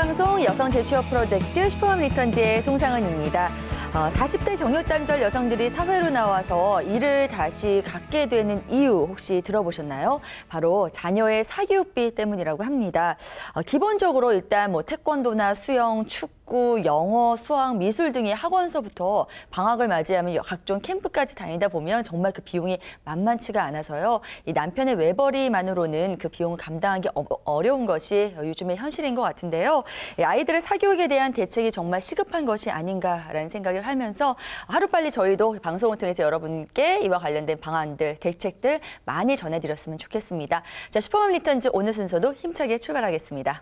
방송 여성 재취업 프로젝트 슈퍼맘 리턴즈의 송상은입니다. 40대 경력단절 여성들이 사회로 나와서 일을 다시 갖게 되는 이유 혹시 들어보셨나요? 바로 자녀의 사교육비 때문이라고 합니다. 기본적으로 일단 태권도나 수영, 축구, 영어, 수학, 미술 등의 학원서부터 방학을 맞이하면 각종 캠프까지 다니다 보면 정말 그 비용이 만만치가 않아서요. 이 남편의 외벌이만으로는 그 비용을 감당하기 어려운 것이 요즘의 현실인 것 같은데요. 아이들의 사교육에 대한 대책이 정말 시급한 것이 아닌가라는 생각을 하면서 하루빨리 저희도 방송을 통해서 여러분께 이와 관련된 방안들, 대책들 많이 전해드렸으면 좋겠습니다. 자, 슈퍼맘 리턴즈 오늘 순서도 힘차게 출발하겠습니다.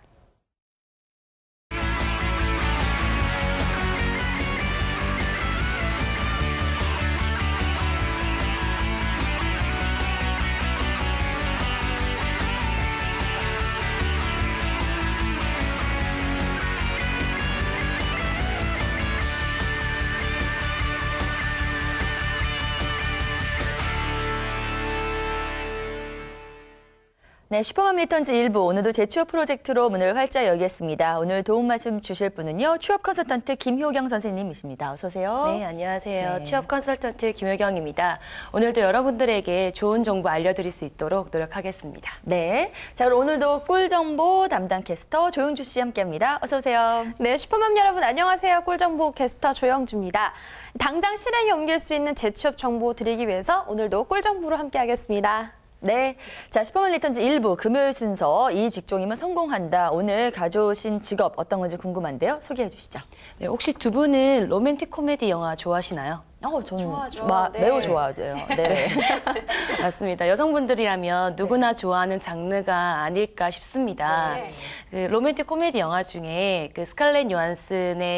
네, 슈퍼맘 리턴즈 1부, 오늘도 재취업 프로젝트로 문을 활짝 열겠습니다. 오늘 도움 말씀 주실 분은요, 취업 컨설턴트 김효경 선생님이십니다. 어서 오세요. 네, 안녕하세요. 네. 취업 컨설턴트 김효경입니다. 오늘도 여러분들에게 좋은 정보 알려드릴 수 있도록 노력하겠습니다. 네, 자, 그럼 오늘도 꿀정보 담당 캐스터 조영주 씨 함께합니다. 어서 오세요. 네, 슈퍼맘 여러분 안녕하세요. 꿀정보 캐스터 조영주입니다. 당장 실행에 옮길 수 있는 재취업 정보 드리기 위해서 오늘도 꿀정보로 함께하겠습니다. 네, 자, 슈퍼맘 리턴즈 1부 금요일 순서 이 직종이면 성공한다. 오늘 가져오신 직업 어떤 건지 궁금한데요. 소개해 주시죠. 네, 혹시 두 분은 로맨틱 코미디 영화 좋아하시나요? 저는 좋아하죠. 네. 매우 좋아하죠. 네. 맞습니다. 여성분들이라면 누구나 좋아하는 장르가 아닐까 싶습니다. 네. 그 로맨틱 코미디 영화 중에 그 스칼렛 요한슨이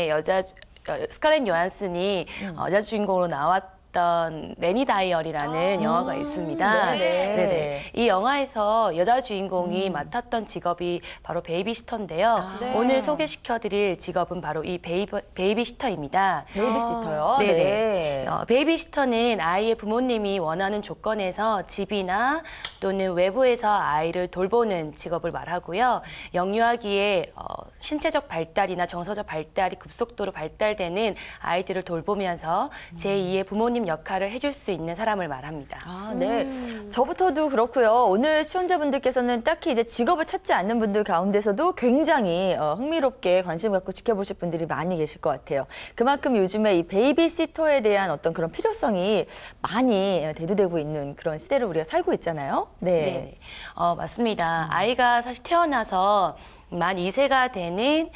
여자 주인공으로 나왔던 레니 다이어리라는 영화가 있습니다. 네네. 이 영화에서 여자 주인공이 맡았던 직업이 바로 베이비시터인데요. 네. 오늘 소개시켜드릴 직업은 바로 이 베이비시터입니다. 베이비시터요? 네네. 네. 베이비시터는 아이의 부모님이 원하는 조건에서 집이나 또는 외부에서 아이를 돌보는 직업을 말하고요. 영유아기에 신체적 발달이나 정서적 발달이 급속도로 발달되는 아이들을 돌보면서 제2의 부모님 역할을 해줄 수 있는 사람을 말합니다. 네. 저부터도 그렇고요. 오늘 시청자분들께서는 딱히 이제 직업을 찾지 않는 분들 가운데서도 굉장히 흥미롭게 관심 갖고 지켜보실 분들이 많이 계실 것 같아요. 그만큼 요즘에 이 베이비시터에 대한 어떤 그런 필요성이 많이 대두되고 있는 그런 시대를 우리가 살고 있잖아요. 네. 맞습니다. 아이가 사실 태어나서 만 2세가 되는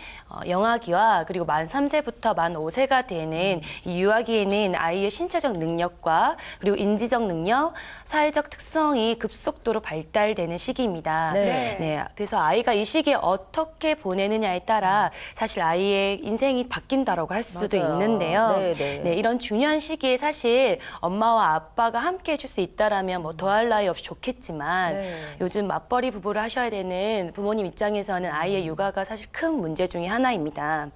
영아기와 그리고 만 3세부터 만 5세가 되는 이 유아기에는 아이의 신체적 능력과 그리고 인지적 능력, 사회적 특성이 급속도로 발달되는 시기입니다. 네. 그래서 아이가 이 시기에 어떻게 보내느냐에 따라 사실 아이의 인생이 바뀐다라고 할 수도 있는데요. 네, 이런 중요한 시기에 사실 엄마와 아빠가 함께 해줄 수 있다라면 더할 나위 없이 좋겠지만 요즘 맞벌이 부부를 하셔야 되는 부모님 입장에서는 아이의 육아가 사실 큰 문제 중에 하나입니다.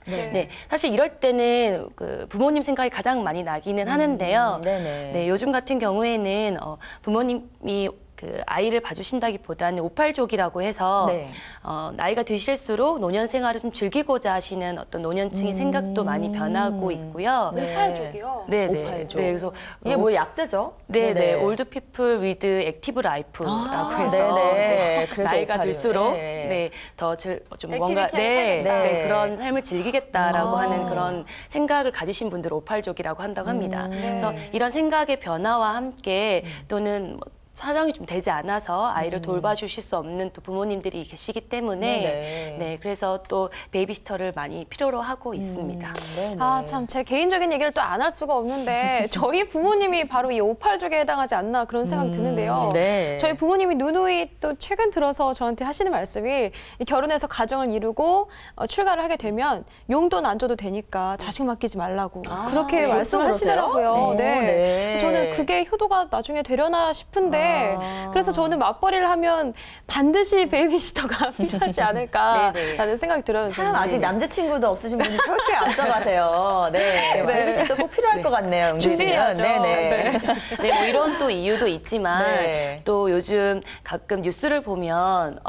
네, 사실 이럴 때는 그 부모님 생각이 가장 많이 나기는 하는데요. 네, 요즘 같은 경우에는 부모님이 그 아이를 봐주신다기보다는 오팔족이라고 해서 나이가 드실수록 노년 생활을 좀 즐기고자 하시는 어떤 노년층의 생각도 많이 변하고 있고요. 오팔족이요? 네. 오팔족. 네, 그래서 이게 뭐 약자죠? 네. 올드 피플 위드 액티브 라이프라고 해서 나이가 들수록 더 좀 뭔가 그런 삶을 즐기겠다라고 하는 그런 생각을 가지신 분들을 오팔족이라고 한다고 합니다. 그래서 이런 생각의 변화와 함께 또는 사정이 좀 되지 않아서 아이를 돌봐주실 수 없는 또 부모님들이 계시기 때문에 그래서 또 베이비시터를 많이 필요로 하고 있습니다. 참 제 개인적인 얘기를 또 안 할 수가 없는데 저희 부모님이 바로 이 오팔족에 해당하지 않나 그런 생각이 드는데요. 저희 부모님이 누누이 또 최근 들어서 저한테 하시는 말씀이 결혼해서 가정을 이루고 출가를 하게 되면 용돈 안 줘도 되니까 자식 맡기지 말라고 그렇게 말씀을 하시더라고요. 저는 그게 효도가 나중에 되려나 싶은데 네. 그래서 저는 맞벌이를 하면 반드시 베이비시터가 필요하지 않을까라는 생각이 들어요. 참 아직 남자친구도 없으신 분이 저렇게 앞서가세요. 네. 베이비시터 꼭 필요할 것 같네요. 준비해야죠. 네네. 네, 뭐 이런 또 이유도 있지만 또 요즘 가끔 뉴스를 보면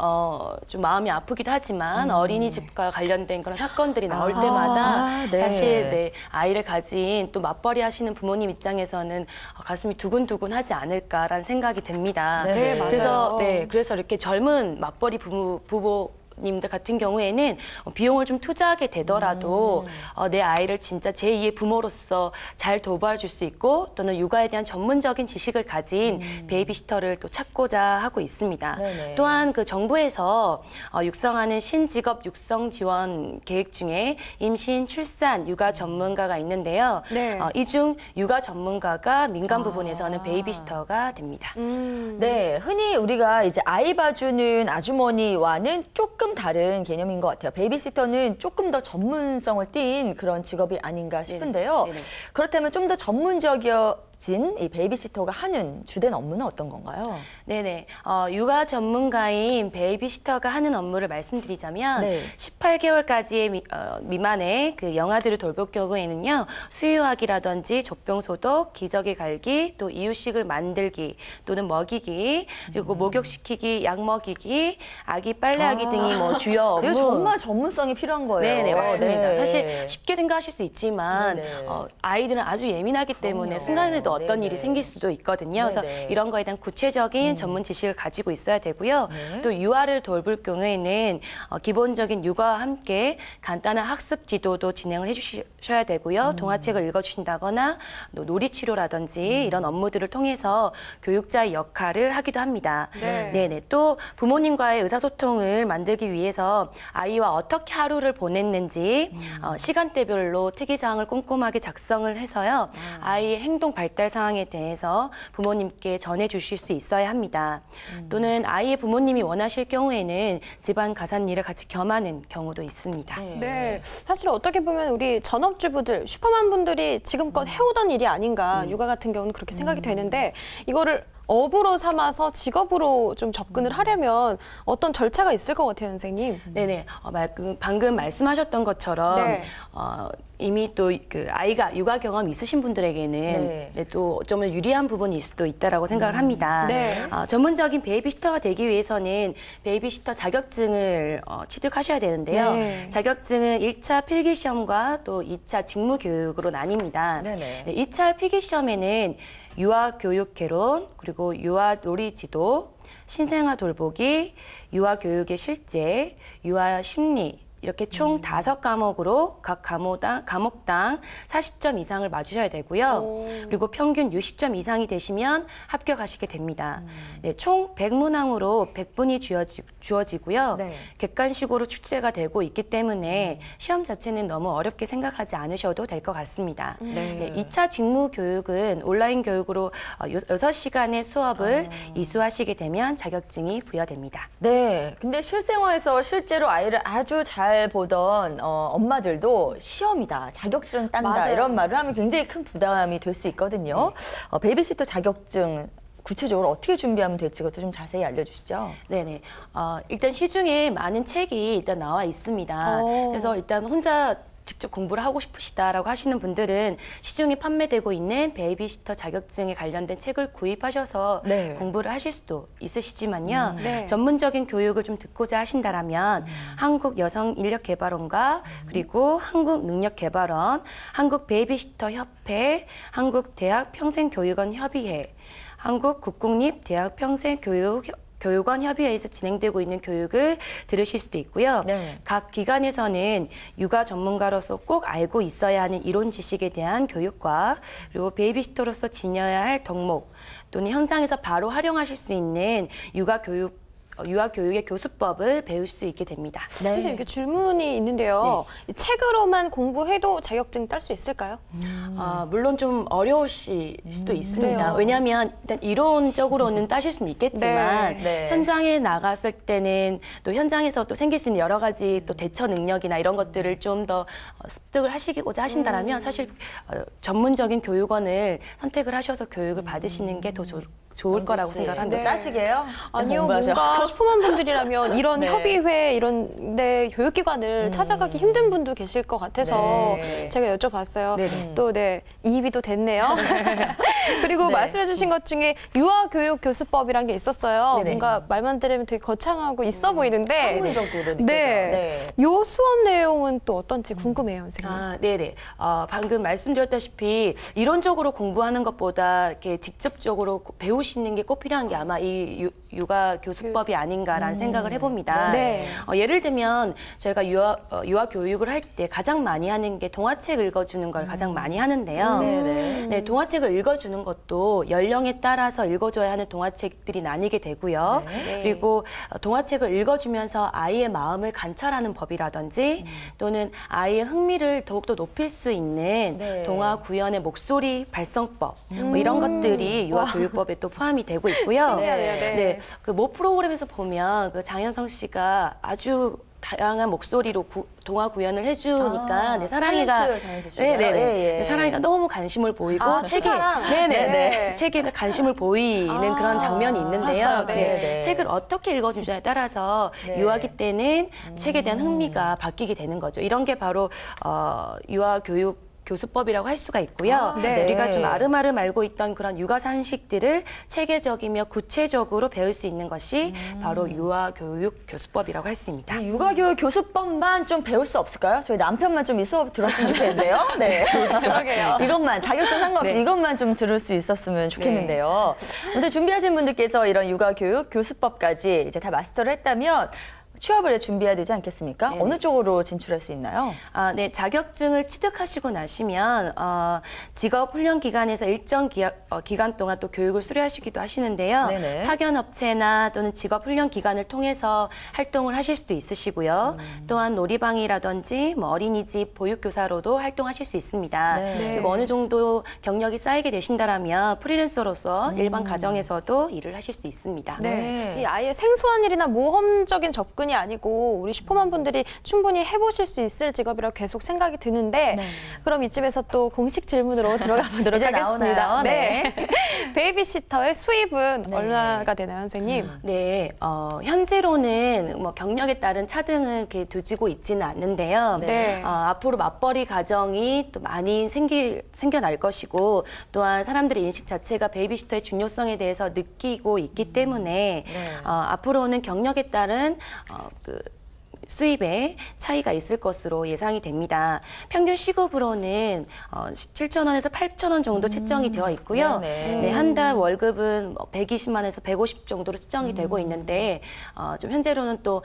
좀 마음이 아프기도 하지만 어린이집과 관련된 그런 사건들이 나올 때마다 사실 아이를 가진 또 맞벌이 하시는 부모님 입장에서는 가슴이 두근두근하지 않을까라는 생각이 됩니다. 네, 맞아요. 그래서 이렇게 젊은 맞벌이 부모님들 같은 경우에는 비용을 좀 투자하게 되더라도 내 아이를 진짜 제2의 부모로서 잘 돌봐줄 수 있고 또는 육아에 대한 전문적인 지식을 가진 베이비시터를 또 찾고자 하고 있습니다. 또한 그 정부에서 육성하는 신직업 육성 지원 계획 중에 임신, 출산, 육아 전문가가 있는데요. 이 중 육아 전문가가 민간 부분에서는 베이비시터가 됩니다. 네, 흔히 우리가 이제 아이 봐주는 아주머니와는 조금 다른 개념인 것 같아요. 베이비시터는 조금 더 전문성을 띈 그런 직업이 아닌가 싶은데요. 그렇다면 좀 더 전문적인 이 베이비시터가 하는 주된 업무는 어떤 건가요? 네네. 육아 전문가인 베이비시터가 하는 업무를 말씀드리자면 18개월까지의 미만의 그 영아들을 돌볼 경우에는요. 수유하기라든지 젖병 소독, 기저귀 갈기, 또 이유식을 만들기 또는 먹이기, 그리고 목욕시키기, 약 먹이기, 아기 빨래하기 등이 뭐 주요 업무. 이거 정말 전문성이 필요한 거예요. 네네, 맞습니다. 사실 쉽게 생각하실 수 있지만 아이들은 아주 예민하기 때문에 순간에도 어떤 일이 생길 수도 있거든요. 그래서 이런 거에 대한 구체적인 전문 지식을 가지고 있어야 되고요. 또 유아를 돌볼 경우에는 기본적인 육아와 함께 간단한 학습 지도도 진행을 해주셔야 되고요. 동화책을 읽어주신다거나 놀이치료라든지 이런 업무들을 통해서 교육자의 역할을 하기도 합니다. 네네. 또 부모님과의 의사소통을 만들기 위해서 아이와 어떻게 하루를 보냈는지 시간대별로 특이사항을 꼼꼼하게 작성을 해서요. 아이의 행동 발달 상황에 대해서 부모님께 전해주실 수 있어야 합니다. 또는 아이의 부모님이 원하실 경우에는 집안 가산일을 같이 겸하는 경우도 있습니다. 네, 사실 어떻게 보면 우리 전업주부들, 슈퍼맘분들이 지금껏 해오던 일이 아닌가, 육아 같은 경우는 그렇게 생각이 되는데 이거를 업으로 삼아서 직업으로 좀 접근을 하려면 어떤 절차가 있을 것 같아요, 선생님? 네네. 방금 말씀하셨던 것처럼 이미 또 그 아이가 육아 경험이 있으신 분들에게는 또 어쩌면 유리한 부분일 수도 있다라고 생각을 합니다. 전문적인 베이비시터가 되기 위해서는 베이비시터 자격증을 취득하셔야 되는데요. 자격증은 1차 필기시험과 또 2차 직무교육으로 나뉩니다. 2차 필기시험에는 유아교육개론, 그리고 유아놀이지도, 신생아 돌보기, 유아교육의 실제, 유아심리, 이렇게 총 5과목으로 각 과목당 40점 이상을 맞으셔야 되고요. 그리고 평균 60점 이상이 되시면 합격하시게 됩니다. 총 100문항으로 100분이 주어지고요. 객관식으로 출제가 되고 있기 때문에 시험 자체는 너무 어렵게 생각하지 않으셔도 될 것 같습니다. 2차 직무교육은 온라인 교육으로 6시간의 수업을 이수하시게 되면 자격증이 부여됩니다. 네, 근데 실생활에서 실제로 아이를 아주 잘 보던 엄마들도 시험이다, 자격증 딴다 이런 말을 하면 굉장히 큰 부담이 될 수 있거든요. 베이비시터 자격증 구체적으로 어떻게 준비하면 될지 그것도 좀 자세히 알려주시죠. 네네. 일단 시중에 많은 책이 일단 나와 있습니다. 그래서 일단 혼자 직접 공부를 하고 싶으시다라고 하시는 분들은 시중에 판매되고 있는 베이비시터 자격증에 관련된 책을 구입하셔서 공부를 하실 수도 있으시지만요. 전문적인 교육을 좀 듣고자 하신다라면 한국여성인력개발원과 그리고 한국능력개발원, 한국베이비시터협회, 한국대학평생교육원협의회, 한국국공립대학평생교육원 협의회에서 진행되고 있는 교육을 들으실 수도 있고요. 각 기관에서는 육아 전문가로서 꼭 알고 있어야 하는 이론 지식에 대한 교육과 그리고 베이비시터로서 지녀야 할 덕목 또는 현장에서 바로 활용하실 수 있는 유아교육의 교수법을 배울 수 있게 됩니다. 선생님, 이렇게 질문이 있는데요. 이 책으로만 공부해도 자격증 딸 수 있을까요? 물론 좀 어려우실 수도 있습니다. 왜냐하면 일단 이론적으로는 따실 수는 있겠지만 현장에 나갔을 때는 또 현장에서 또 생길 수 있는 여러 가지 또 대처 능력이나 이런 것들을 좀 더 습득을 하시고자 하신다면 사실 전문적인 교육원을 선택을 하셔서 교육을 받으시는 게 더 좋을 거라고 생각합니다. 네. 따시게요? 아니요, 뭔가 슈퍼맘 분들이라면 이런 네. 협의회 이런 데 교육기관을 찾아가기 힘든 분도 계실 것 같아서 네. 제가 여쭤봤어요. 네네. 또 이입이 또 됐네요. 그리고 네. 말씀해주신 것 중에 유아교육교수법이란 게 있었어요. 네네. 뭔가 말만 들으면 되게 거창하고 있어 보이는데 학문적으로 느껴져요. 네. 요 수업 내용은 또 어떤지 궁금해요, 선생님. 아, 네네. 방금 말씀드렸다시피 이론적으로 공부하는 것보다 이렇게 직접적으로 배우시는 게 꼭 필요한 게 아마 이 육아 교수법이 아닌가라는 생각을 해봅니다. 네. 예를 들면 저희가 유아 교육을 할 때 가장 많이 하는 게 동화책 읽어주는 걸 가장 많이 하는데요. 네네. 동화책을 읽어주는 것도 연령에 따라서 읽어줘야 하는 동화책들이 나뉘게 되고요. 네. 그리고 동화책을 읽어주면서 아이의 마음을 관찰하는 법이라든지 또는 아이의 흥미를 더욱더 높일 수 있는 네. 동화 구연의 목소리 발성법 뭐 이런 것들이 유아 교육법에 또 포함이 되고 있고요. 신기하네요. 네. 그 모 프로그램에서 보면 그 장현성 씨가 아주 다양한 목소리로 동화 구연을 해주니까 네, 사랑이가 탤런트 장현수 씨가요? 네네네 예, 예. 사랑이가 너무 관심을 보이고 책에 추사랑? 네네네 네. 책에 관심을 보이는 그런 장면이 있는데요. 봤어요. 네. 네. 책을 어떻게 읽어주냐에 따라서 네. 유아기 때는 책에 대한 흥미가 바뀌게 되는 거죠. 이런 게 바로 유아 교육 교수법이라고 할 수가 있고요. 네. 우리가 좀 아름아름 알고 있던 그런 육아 상식들을 체계적이며 구체적으로 배울 수 있는 것이 바로 유아 교육 교수법이라고 할 수 있습니다. 이 육아교육 교수법만 좀 배울 수 없을까요? 저희 남편만 좀 이 수업 들었으면 좋겠는데요. 네. 그러게요. 이것만 자격증 상관없이 네. 이것만 좀 들을 수 있었으면 좋겠는데요. 오늘 준비하신 분들께서 이런 육아교육 교수법까지 이제 다 마스터를 했다면 취업을 준비해야 되지 않겠습니까? 네네. 어느 쪽으로 진출할 수 있나요? 네, 자격증을 취득하시고 나시면 직업훈련기관에서 일정 기간 동안 또 교육을 수료하시기도 하시는데요. 네네. 파견업체나 또는 직업훈련기관을 통해서 활동을 하실 수도 있으시고요. 또한 놀이방이라든지 뭐 어린이집 보육교사로도 활동하실 수 있습니다. 네. 그리고 어느 정도 경력이 쌓이게 되신다면 프리랜서로서 일반 가정에서도 일을 하실 수 있습니다. 네. 이 아예 생소한 일이나 모험적인 접근이 아니고 우리 슈퍼맘 분들이 충분히 해보실 수 있을 직업이라고 계속 생각이 드는데 그럼 이쯤에서 또 공식 질문으로 들어가 보도록 이제 하겠습니다. 나오나요? 네. 베이비시터의 수입은 얼마가 되나요, 선생님? 네, 현재로는 뭐 경력에 따른 차등을 이렇게 두지고 있지는 않는데요. 네. 앞으로 맞벌이 가정이 또 많이 생겨날 것이고 또한 사람들의 인식 자체가 베이비시터의 중요성에 대해서 느끼고 있기 때문에 앞으로는 경력에 따른 수입에 차이가 있을 것으로 예상이 됩니다. 평균 시급으로는 7,000원에서 8,000원 정도 책정이 되어 있고요. 네, 한 달 월급은 120만에서 150 정도로 책정이 되고 있는데 좀 현재로는 또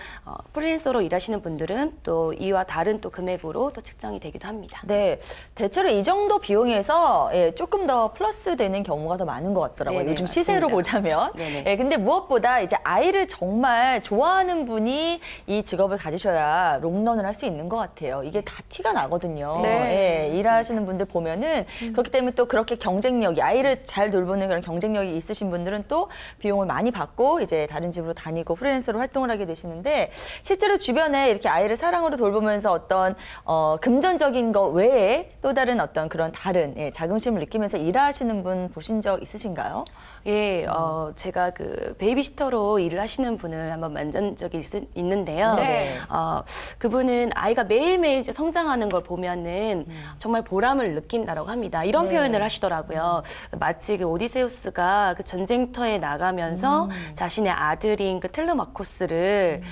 프리랜서로 일하시는 분들은 또 이와 다른 또 금액으로 또 책정이 되기도 합니다. 네, 대체로 이 정도 비용에서 조금 더 플러스 되는 경우가 더 많은 것 같더라고요. 네네, 요즘 시세로 맞습니다. 보자면. 네네. 근데 무엇보다 이제 아이를 정말 좋아하는 분이 이 직업을 가지셔야 롱런을 할 수 있는 것 같아요. 이게 다 티가 나거든요. 네, 일하시는 분들 보면은 그렇기 때문에 또 그렇게 경쟁력이 아이를 잘 돌보는 그런 경쟁력이 있으신 분들은 또 비용을 많이 받고 이제 다른 집으로 다니고 프리랜서로 활동을 하게 되시는데 실제로 주변에 이렇게 아이를 사랑으로 돌보면서 어떤 금전적인 것 외에 또 다른 어떤 그런 다른 자긍심을 느끼면서 일하시는 분 보신 적 있으신가요? 예, 제가 그 베이비시터로 일을 하시는 분을 한번 만난 적이 있는데요. 네. 그분은 아이가 매일매일 이제 성장하는 걸 보면은 정말 보람을 느낀다라고 합니다. 이런 표현을 하시더라고요. 마치 그 오디세우스가 그 전쟁터에 나가면서 자신의 아들인 그 텔레마코스를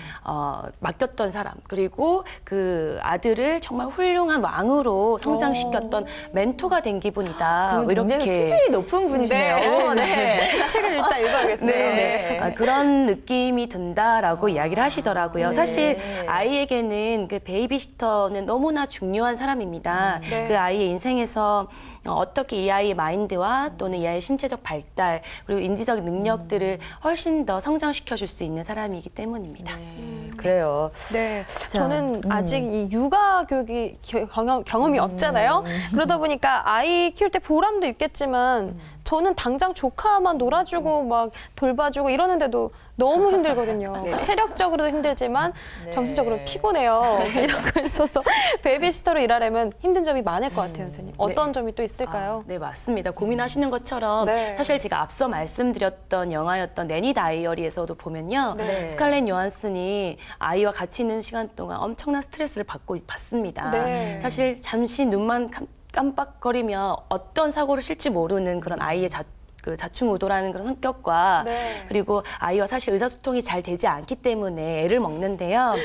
맡겼던 사람, 그리고 그 아들을 정말 훌륭한 왕으로 성장시켰던 멘토가 된 기분이다. 뭐 굉장히 수준이 높은 분이시네요. 네. 책을 일단 읽어야겠어요. 네. 그런 느낌이 든다라고 이야기를 하시더라고요. 사실 아이에게는 그 베이비시터는 너무나 중요한 사람입니다. 네. 그 아이의 인생에서 어떻게 이 아이의 마인드와 또는 이 아이의 신체적 발달 그리고 인지적 능력들을 훨씬 더 성장시켜줄 수 있는 사람이기 때문입니다. 그래요. 네, 자, 저는 아직 이 육아 교육이 경험이 없잖아요. 그러다 보니까 아이 키울 때 보람도 있겠지만 저는 당장 조카만 놀아주고 막 돌봐주고 이러는데도 너무 힘들거든요. 네. 체력적으로도 힘들지만 네. 정신적으로 피곤해요. 이런 거 있어서 베이비시터로 일하려면 힘든 점이 많을 것 같아요, 선생님. 어떤 점이 또 있을까요? 네, 맞습니다. 고민하시는 것처럼 네. 사실 제가 앞서 말씀드렸던 영화였던 내니 다이어리에서도 보면요. 네. 스칼렛 요한슨이 아이와 같이 있는 시간 동안 엄청난 스트레스를 받습니다. 네. 사실 잠시 눈만 깜빡거리면 어떤 사고를 실지 모르는 그런 아이의 자충우도라는 그런 성격과 네. 그리고 아이와 사실 의사소통이 잘 되지 않기 때문에 애를 먹는데요.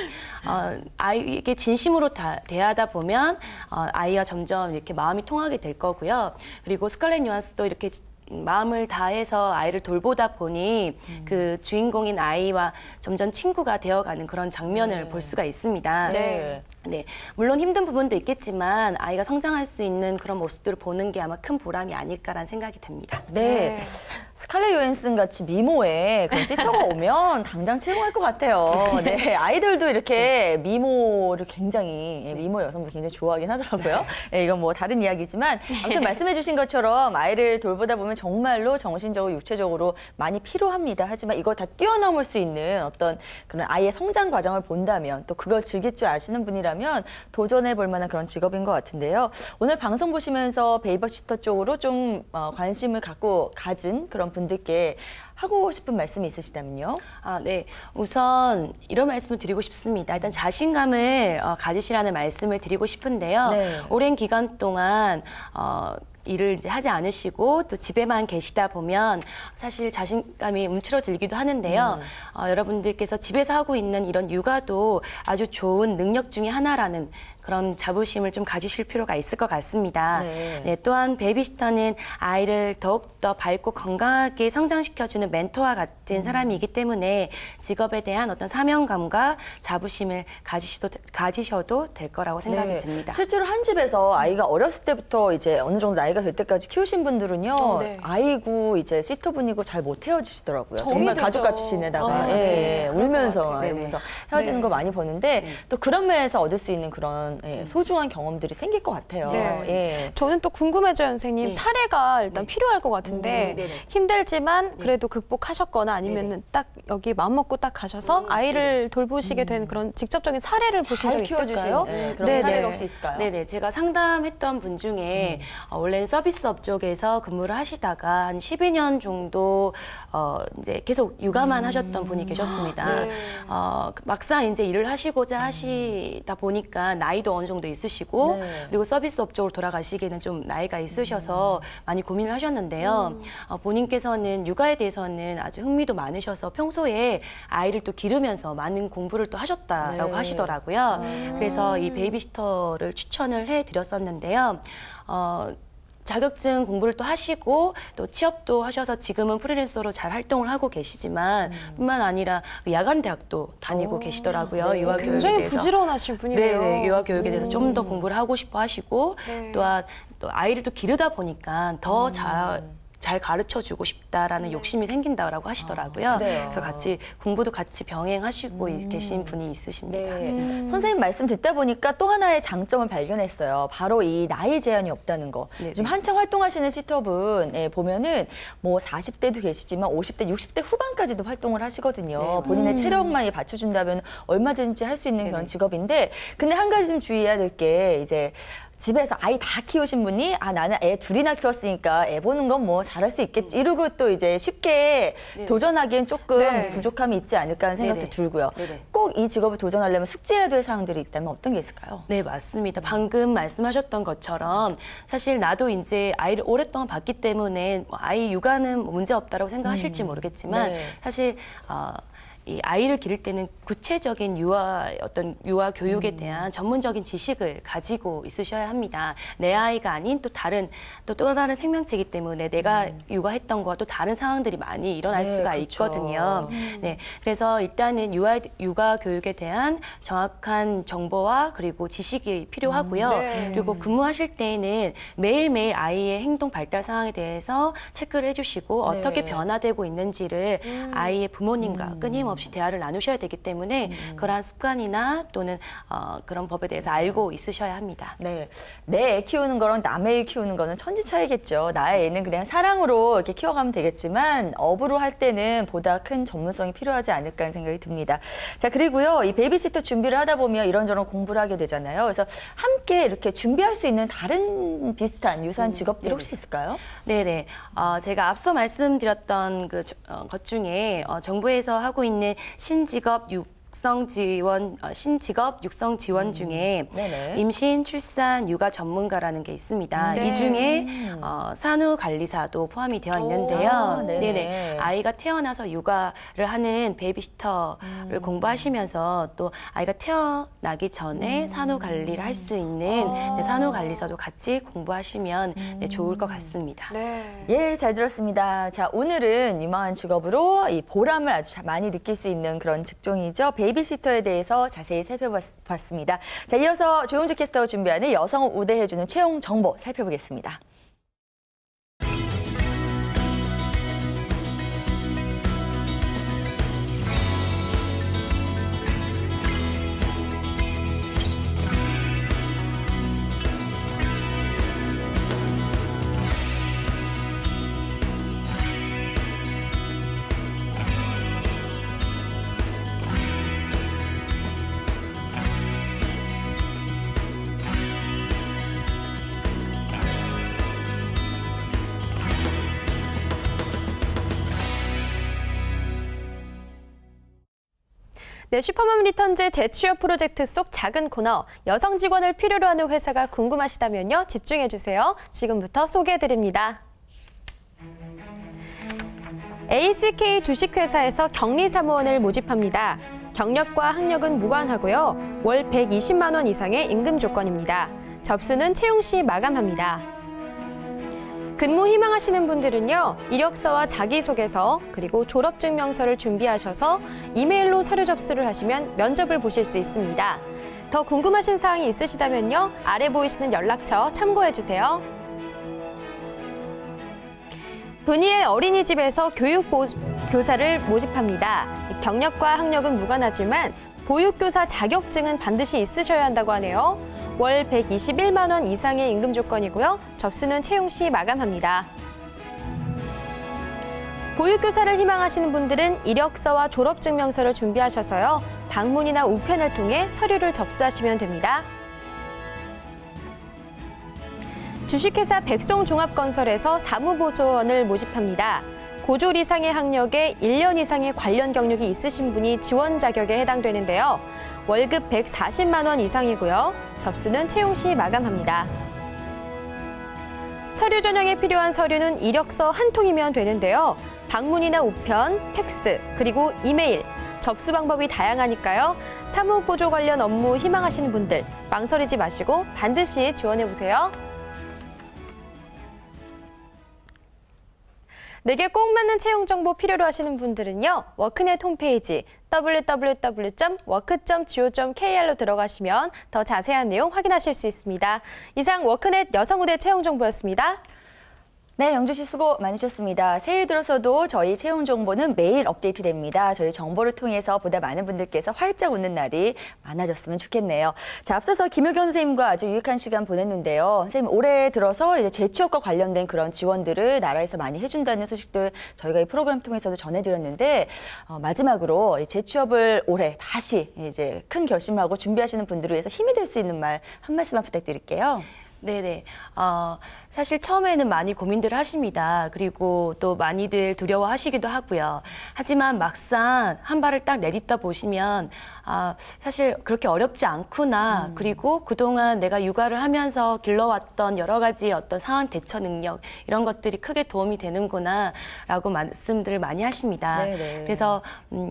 아이에게 진심으로 대하다 보면 아이와 점점 이렇게 마음이 통하게 될 거고요. 그리고 스칼렛 요한슨도 이렇게 마음을 다해서 아이를 돌보다 보니 그 주인공인 아이와 점점 친구가 되어가는 그런 장면을 볼 수가 있습니다. 네. 네, 물론 힘든 부분도 있겠지만 아이가 성장할 수 있는 그런 모습들을 보는 게 아마 큰 보람이 아닐까라는 생각이 듭니다. 네. 스칼렛 요한슨 같이 미모에 그런 시터가 오면 당장 채용할 것 같아요. 네, 아이들도 이렇게 미모를 굉장히 미모 여성분 굉장히 좋아하긴 하더라고요. 네, 이건 뭐 다른 이야기지만 아무튼 말씀해주신 것처럼 아이를 돌보다 보면 정말로 정신적으로 육체적으로 많이 필요합니다. 하지만 이걸 다 뛰어넘을 수 있는 어떤 그런 아이의 성장 과정을 본다면 또 그걸 즐길 줄 아시는 분이라면 도전해 볼 만한 그런 직업인 것 같은데요. 오늘 방송 보시면서 베이비시터 쪽으로 좀 관심을 가진 그런 분들께 하고 싶은 말씀이 있으시다면요? 네. 우선 이런 말씀을 드리고 싶습니다. 일단 자신감을 가지시라는 말씀을 드리고 싶은데요. 네. 오랜 기간 동안 일을 이제 하지 않으시고 또 집에만 계시다 보면 사실 자신감이 움츠러들기도 하는데요. 여러분들께서 집에서 하고 있는 이런 육아도 아주 좋은 능력 중에 하나라는 그런 자부심을 좀 가지실 필요가 있을 것 같습니다. 네. 네, 또한 베이비시터는 아이를 더욱더 밝고 건강하게 성장시켜주는 멘토와 같은 사람이기 때문에 직업에 대한 어떤 사명감과 자부심을 가지셔도 될 거라고 생각이 듭니다. 실제로 한 집에서 아이가 어렸을 때부터 이제 어느 정도 나이가 될 때까지 키우신 분들은요. 아이고 이제 시터분이고 잘 못 헤어지시더라고요. 정말 가족같이 지내다가 울면서 헤어지는 거 많이 보는데 또 그런 면에서 얻을 수 있는 그런 소중한 경험들이 생길 것 같아요. 네. 저는 또 궁금해져요, 선생님. 사례가 일단 필요할 것 같은데 힘들지만 그래도 극복하셨거나 아니면 딱 여기 마음 먹고 딱 가셔서 아이를 돌보시게 된 그런 직접적인 사례를 보신 적 있을까요? 그런 사례가 혹시 있을까요? 네네. 제가 상담했던 분 중에 원래는 서비스 업종에서 근무를 하시다가 한 12년 정도 이제 계속 육아만 하셨던 분이 계셨습니다. 막상 이제 일을 하시고자 하시다 보니까 나이도 어느 정도 있으시고 그리고 서비스 업적으로 돌아가시기에는 좀 나이가 있으셔서 많이 고민을 하셨는데요. 본인께서는 육아에 대해서는 아주 흥미도 많으셔서 평소에 아이를 또 기르면서 많은 공부를 또 하셨다라고 하시더라고요. 그래서 이 베이비시터를 추천을 해드렸었는데요. 자격증 공부를 또 하시고 또 취업도 하셔서 지금은 프리랜서로 잘 활동을 하고 계시지만 뿐만 아니라 야간 대학도 다니고 계시더라고요. 유아 교육에 굉장히 대해서. 부지런하신 분이네요. 네, 유아 교육에 대해서 좀 더 공부를 하고 싶어 하시고 또한 또 아이를 또 기르다 보니까 더 잘 가르쳐주고 싶다라는 욕심이 생긴다라고 하시더라고요. 그래서 같이 공부도 같이 병행하시고 계신 분이 있으십니다. 선생님 말씀 듣다 보니까 또 하나의 장점을 발견했어요. 바로 이 나이 제한이 없다는 거. 요즘 한창 활동하시는 시터분 보면은 뭐 40대도 계시지만 50대, 60대 후반까지도 활동을 하시거든요. 본인의 체력만 받쳐준다면 얼마든지 할 수 있는 그런 직업인데 근데 한 가지 좀 주의해야 될 게 이제 집에서 아이 다 키우신 분이 나는 애 둘이나 키웠으니까 애 보는 건 뭐 잘할 수 있겠지 이러고 또 이제 쉽게 도전하기엔 조금 부족함이 있지 않을까 하는 생각도 들고요. 꼭 이 직업을 도전하려면 숙지해야 될 사항들이 있다면 어떤 게 있을까요? 네, 맞습니다. 방금 말씀하셨던 것처럼 사실 나도 이제 아이를 오랫동안 봤기 때문에 아이 육아는 문제 없다라고 생각하실지 모르겠지만 사실 이 아이를 기를 때는 구체적인 유아 교육에 대한 전문적인 지식을 가지고 있으셔야 합니다. 내 아이가 아닌 또 다른 생명체이기 때문에 내가 육아했던 거와 또 다른 상황들이 많이 일어날 수가 있거든요. 네, 그래서 일단은 육아 교육에 대한 정확한 정보와 그리고 지식이 필요하고요. 그리고 근무하실 때에는 매일매일 아이의 행동 발달 상황에 대해서 체크를 해주시고 어떻게 변화되고 있는지를 아이의 부모님과 끊임없이 없이 대화를 나누셔야 되기 때문에 그러한 습관이나 또는 그런 법에 대해서 알고 있으셔야 합니다. 네, 내 애 키우는 거랑 남의 애 키우는 거는 천지 차이겠죠. 나의 애는 그냥 사랑으로 이렇게 키워가면 되겠지만 업으로 할 때는 보다 큰 전문성이 필요하지 않을까 하는 생각이 듭니다. 자, 그리고요, 이 베이비시터 준비를 하다 보면 이런저런 공부를 하게 되잖아요. 그래서 함께 이렇게 준비할 수 있는 다른 비슷한 유사한 직업들이 혹시 있을까요? 네네. 제가 앞서 말씀드렸던 것 중에 정부에서 하고 있는 신직업 육성 지원 중에 임신, 출산, 육아 전문가라는 게 있습니다. 이 중에 산후관리사도 포함이 되어 있는데요. 네네. 아이가 태어나서 육아를 하는 베이비시터를 공부하시면서 또 아이가 태어나기 전에 산후관리를 할 수 있는 산후관리사도 같이 공부하시면 좋을 것 같습니다. 네. 예, 잘 들었습니다. 자, 오늘은 유망한 직업으로 이 보람을 아주 많이 느낄 수 있는 그런 직종이죠. 베이비시터에 대해서 자세히 살펴봤습니다. 자, 이어서 조용주 캐스터가 준비하는 여성을 우대해주는 채용 정보 살펴보겠습니다. 네, 슈퍼맘 리턴즈 재취업 프로젝트 속 작은 코너, 여성 직원을 필요로 하는 회사가 궁금하시다면요, 집중해주세요. 지금부터 소개해드립니다. ACK 주식회사에서 격리사무원을 모집합니다. 경력과 학력은 무관하고요. 월 120만 원 이상의 임금 조건입니다. 접수는 채용 시 마감합니다. 근무 희망하시는 분들은요, 이력서와 자기소개서 그리고 졸업증명서를 준비하셔서 이메일로 서류 접수를 하시면 면접을 보실 수 있습니다. 더 궁금하신 사항이 있으시다면요, 아래 보이시는 연락처 참고해주세요. 분이엘 어린이집에서 교육교사를 모집합니다. 경력과 학력은 무관하지만 보육교사 자격증은 반드시 있으셔야 한다고 하네요. 월 121만 원 이상의 임금 조건이고요. 접수는 채용 시 마감합니다. 보육교사를 희망하시는 분들은 이력서와 졸업증명서를 준비하셔서요, 방문이나 우편을 통해 서류를 접수하시면 됩니다. 주식회사 백송종합건설에서 사무보조원을 모집합니다. 고졸 이상의 학력에 1년 이상의 관련 경력이 있으신 분이 지원 자격에 해당되는데요. 월급 140만 원 이상이고요. 접수는 채용 시 마감합니다. 서류 전형에 필요한 서류는 이력서 한 통이면 되는데요. 방문이나 우편, 팩스, 그리고 이메일, 접수 방법이 다양하니까요. 사무보조 관련 업무 희망하시는 분들 망설이지 마시고 반드시 지원해보세요. 내게 꼭 맞는 채용 정보 필요로 하시는 분들은요, 워크넷 홈페이지 www.work.go.kr로 들어가시면 더 자세한 내용 확인하실 수 있습니다. 이상 워크넷 여성우대 채용 정보였습니다. 네, 영주 씨 수고 많으셨습니다. 새해 들어서도 저희 채용 정보는 매일 업데이트됩니다. 저희 정보를 통해서 보다 많은 분들께서 활짝 웃는 날이 많아졌으면 좋겠네요. 자, 앞서서 김효경 선생님과 아주 유익한 시간 보냈는데요. 선생님, 올해 들어서 이제 재취업과 관련된 그런 지원들을 나라에서 많이 해준다는 소식들 저희가 이 프로그램 통해서도 전해드렸는데, 마지막으로 재취업을 올해 다시 이제 큰 결심하고 준비하시는 분들을 위해서 힘이 될 수 있는 말 한 말씀만 부탁드릴게요. 네네. 사실 처음에는 많이 고민들을 하십니다. 그리고 또 많이들 두려워하시기도 하고요. 하지만 막상 한 발을 딱 내딛다 보시면 사실 그렇게 어렵지 않구나. 그리고 그동안 내가 육아를 하면서 길러왔던 여러 가지 어떤 상황 대처 능력 이런 것들이 크게 도움이 되는구나 라고 말씀들을 많이 하십니다. 네네. 그래서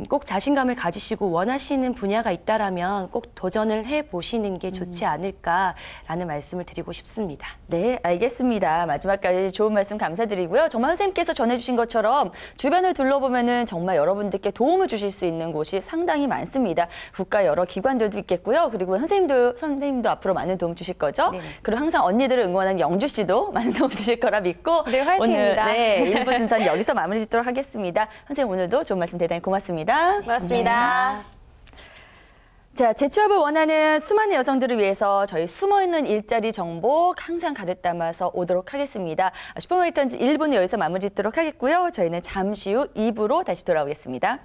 꼭 자신감을 가지시고 원하시는 분야가 있다라면 꼭 도전을 해보시는 게 좋지 않을까라는 말씀을 드리고 싶습니다. 싶습니다. 네, 알겠습니다. 마지막까지 좋은 말씀 감사드리고요. 정말 선생님께서 전해주신 것처럼 주변을 둘러보면은 정말 여러분들께 도움을 주실 수 있는 곳이 상당히 많습니다. 국가 여러 기관들도 있겠고요. 그리고 선생님도 앞으로 많은 도움 주실 거죠. 네. 그리고 항상 언니들을 응원하는 영주 씨도 많은 도움 주실 거라 믿고 네, 화이팅입니다. 오늘 1부 순서는 여기서 마무리 짓도록 하겠습니다. 선생님 오늘도 좋은 말씀 대단히 고맙습니다. 고맙습니다. 네. 자, 재취업을 원하는 수많은 여성들을 위해서 저희 숨어있는 일자리 정보 항상 가득 담아서 오도록 하겠습니다. 슈퍼마켓 턴지 1부는 여기서 마무리 짓도록 하겠고요. 저희는 잠시 후 2부로 다시 돌아오겠습니다.